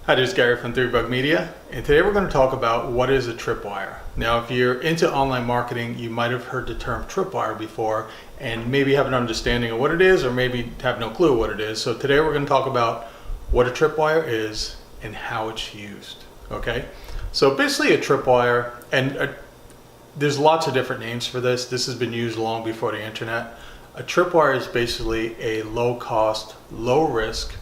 Hi, this is Gary from 3Bug Media, and today we're going to talk about what is a tripwire. Now, if you're into online marketing, you might have heard the term tripwire before and maybe have an understanding of what it is or maybe have no clue what it is. So today we're going to talk about what a tripwire is and how it's used. Okay, so basically a tripwire, and there's lots of different names for this. This has been used long before the internet. A tripwire is basically a low cost, low risk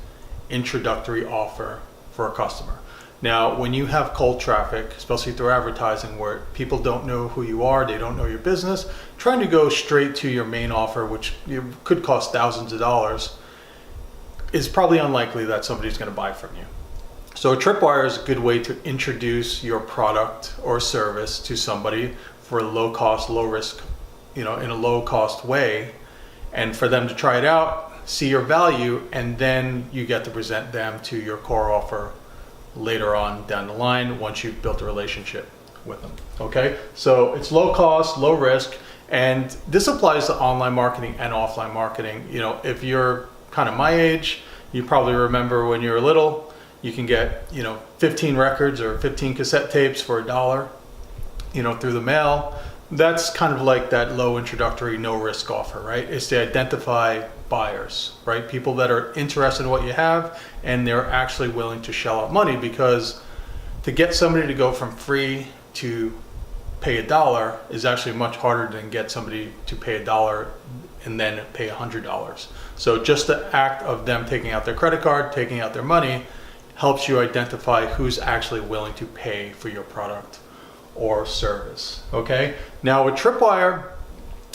introductory offer for a customer. Now, when you have cold traffic, especially through advertising where people don't know who you are, they don't know your business, trying to go straight to your main offer, which could cost thousands of dollars, is probably unlikely that somebody's going to buy from you. So a tripwire is a good way to introduce your product or service to somebody for a low cost, low risk, in a low cost way, and for them to try it out, see your value, and then you get to present them to your core offer later on down the line once you've built a relationship with them. Okay, so it's low cost, low risk, and this applies to online marketing and offline marketing. If you're kind of my age, you probably remember when you were little, you can get 15 records or 15 cassette tapes for $1 through the mail. That's kind of like that low introductory, no risk offer, right? It's to identify buyers, right? People that are interested in what you have and they're actually willing to shell out money, because to get somebody to go from free to pay $1 is actually much harder than get somebody to pay $1 and then pay $100. So just the act of them taking out their credit card, taking out their money, helps you identify who's actually willing to pay for your product or service. Okay, now a tripwire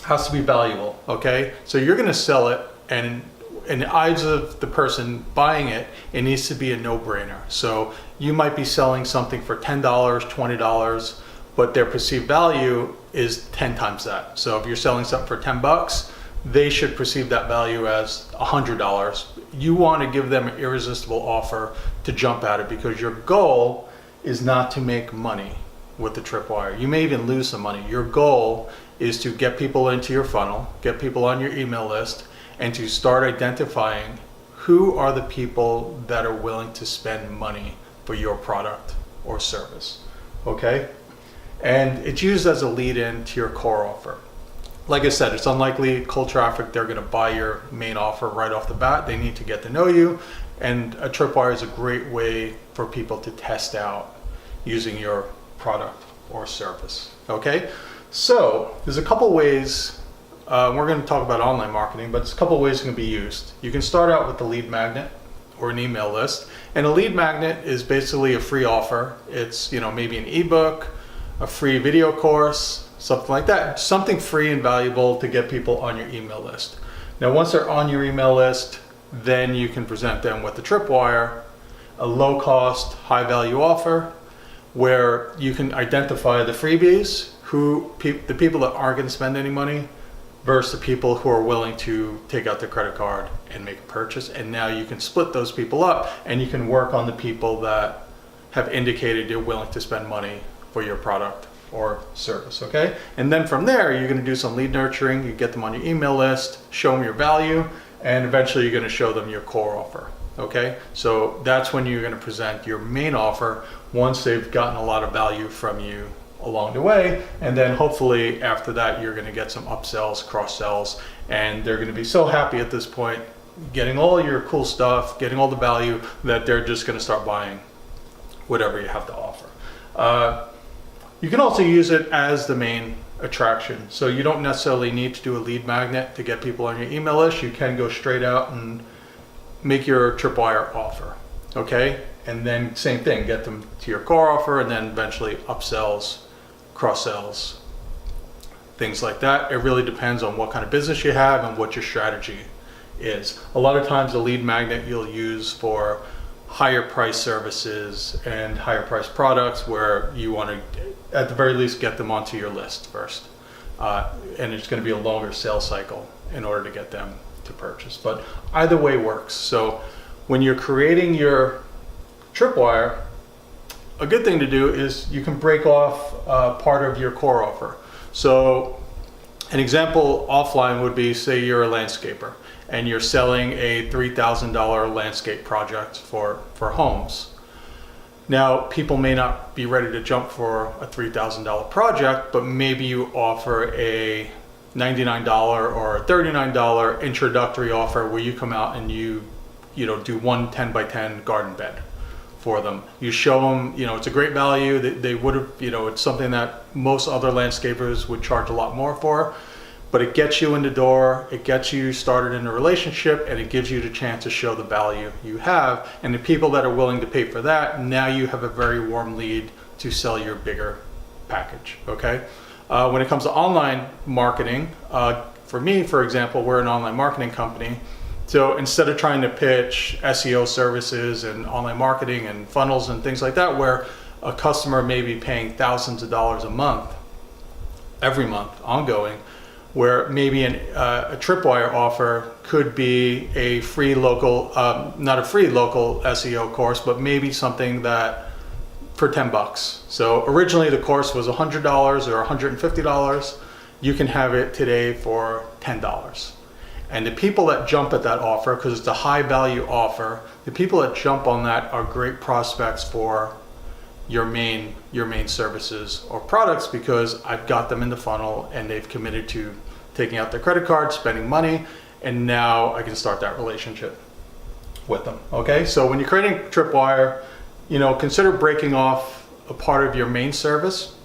has to be valuable. Okay, so you're going to sell it, and in the eyes of the person buying it, it needs to be a no-brainer. So you might be selling something for $10, $20, but their perceived value is 10 times that. So if you're selling something for 10 bucks, they should perceive that value as $100. You want to give them an irresistible offer to jump at it, because your goal is not to make money with the tripwire. You may even lose some money. Your goal is to get people into your funnel, get people on your email list, and to start identifying who are the people that are willing to spend money for your product or service. Okay? And it's used as a lead-in to your core offer. Like I said, it's unlikely cold traffic they're going to buy your main offer right off the bat. They need to get to know you, and a tripwire is a great way for people to test out using your product or service. Okay, so there's a couple ways. We're going to talk about online marketing, but there's a couple ways it can be used. You can start out with the lead magnet or an email list, and a lead magnet is basically a free offer. It's maybe an ebook, a free video course, something like that, something free and valuable to get people on your email list. Now, once they're on your email list, then you can present them with the tripwire, a low cost, high value offer, where you can identify the freebies, the people that aren't going to spend any money, versus the people who are willing to take out their credit card and make a purchase. And now you can split those people up, and you can work on the people that have indicated they're willing to spend money for your product or service. Okay, and then from there you're going to do some lead nurturing. You get them on your email list, show them your value, and eventually you're going to show them your core offer. Okay, so that's when you're going to present your main offer once they've gotten a lot of value from you along the way, and then hopefully after that you're going to get some upsells, cross sells, and they're going to be so happy at this point getting all your cool stuff, getting all the value, that they're just going to start buying whatever you have to offer. You can also use it as the main attraction, so you don't necessarily need to do a lead magnet to get people on your email list. You can go straight out and make your tripwire offer. Okay, and then same thing, get them to your core offer, and then eventually upsells, cross sells, things like that. It really depends on what kind of business you have and what your strategy is. A lot of times the lead magnet you'll use for higher price services and higher price products, where you want to at the very least get them onto your list first, and it's going to be a longer sales cycle in order to get them to purchase, but either way works. So when you're creating your tripwire, a good thing to do is you can break off part of your core offer. So an example offline would be, say you're a landscaper and you're selling a $3,000 landscape project for homes. Now, people may not be ready to jump for a $3,000 project, but maybe you offer a $99 or a $39 introductory offer where you come out and you do one 10 by 10 garden bed for them. You show them, it's a great value. They would have, it's something that most other landscapers would charge a lot more for, but it gets you in the door, it gets you started in a relationship, and it gives you the chance to show the value you have. And the people that are willing to pay for that, now you have a very warm lead to sell your bigger package, okay? When it comes to online marketing, for me, for example, we're an online marketing company. So instead of trying to pitch SEO services and online marketing and funnels and things like that, where a customer may be paying thousands of dollars a month, every month, ongoing, where maybe a Tripwire offer could be a free local, not a free local SEO course, but maybe something that for 10 bucks. So originally the course was $100 or $150. You can have it today for $10. And the people that jump at that offer, because it's a high value offer, the people that jump on that are great prospects for your main services or products, because I've got them in the funnel and they've committed to taking out their credit card, spending money, and now I can start that relationship with them. Okay, so when you're creating Tripwire, consider breaking off a part of your main service.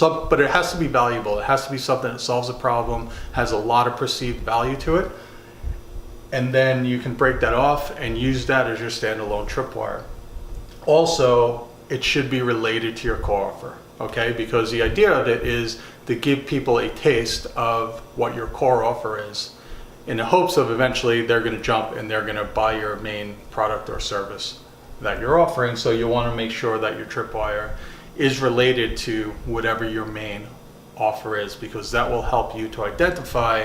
But it has to be valuable. It has to be something that solves a problem, has a lot of perceived value to it. And then you can break that off and use that as your standalone Tripwire. Also, it should be related to your core offer, okay? Because the idea of it is to give people a taste of what your core offer is, in the hopes of eventually they're gonna jump and they're gonna buy your main product or service that you're offering. So you wanna make sure that your Tripwire is related to whatever your main offer is, because that will help you to identify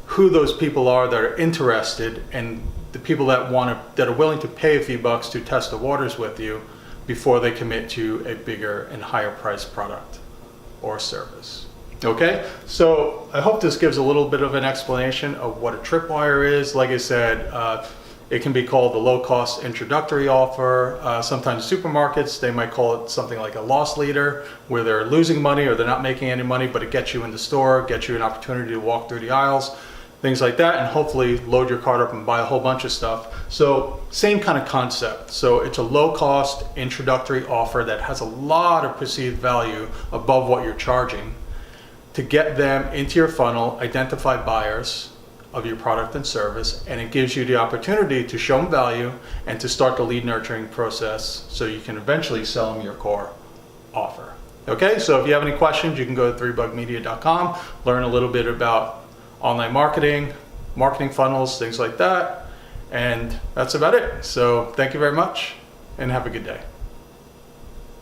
who those people are that are interested, and the people that are willing to pay a few bucks to test the waters with you before they commit to a bigger and higher priced product or service. Okay, so I hope this gives a little bit of an explanation of what a Tripwire is. Like I said, it can be called the low-cost introductory offer. Sometimes supermarkets, they might call it something like a loss leader, where they're losing money or they're not making any money, but it gets you in the store, gets you an opportunity to walk through the aisles, things like that, and hopefully load your cart up and buy a whole bunch of stuff. So same kind of concept. So it's a low-cost introductory offer that has a lot of perceived value above what you're charging to get them into your funnel, identify buyers of your product and service, and it gives you the opportunity to show them value and to start the lead nurturing process so you can eventually sell them your core offer. Okay, so if you have any questions, you can go to 3bugmedia.com, learn a little bit about online marketing, marketing funnels, things like that, and that's about it. So thank you very much and have a good day.